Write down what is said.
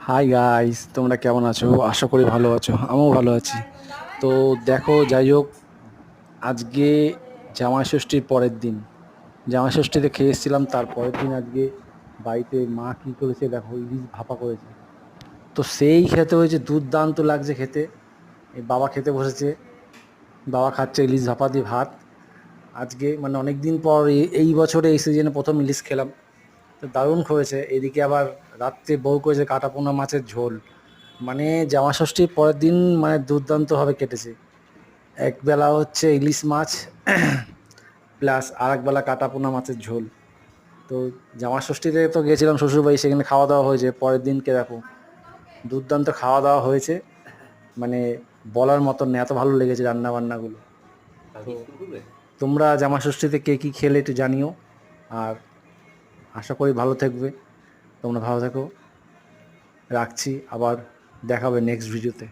Hi guys, তোমরা কেমন আছো? আশা করি ভালো আছো। আমিও ভালো আছি। তো দেখো, যাই হোক, আজকে জামাই ষষ্ঠীর পরের দিন। জামাই ষষ্ঠীতে খেয়ে এসেছিলাম, তার পরের দিন আজকে বাড়িতে মা কি করেছে দেখো, ইলিশ ভাপা করেছে। তো সেই খেতে হয়েছে, দুর্দান্ত লাগছে খেতে। এই বাবা খেতে বসেছে, বাবা খাচ্ছে ইলিশ ভাপা দিয়ে ভাত। আজকে মানে অনেক দিন পর এই বছরে এই সিজনে প্রথম ইলিশ খেলাম। তো দারুণ হয়েছে। এদিকে আবার রাত্রে বউ করেছে কাটা পোনা মাছের ঝোল। মানে জামা ষষ্ঠীর পরের দিন মানে দুর্দান্তভাবে কেটেছে। একবেলা হচ্ছে ইলিশ মাছ প্লাস আর একবেলা কাটা পোনা মাছের ঝোল। তো জামা ষষ্ঠীতে তো গেছিলাম শ্বশুরবাড়ি, সেখানে খাওয়া দাওয়া হয়েছে। পরের দিনকে দেখো, দুর্দান্ত খাওয়া দাওয়া হয়েছে। মানে বলার মতন না, এত ভালো লেগেছে রান্না বান্নাগুলো। তো তোমরা জামা ষষ্ঠীতে কে কী খেলে একটু জানিও। আর আশা করি ভালো থাকবে। তোমরা ভালো থেকো। রাখছি, আবার দেখা হবে নেক্সট ভিডিওতে।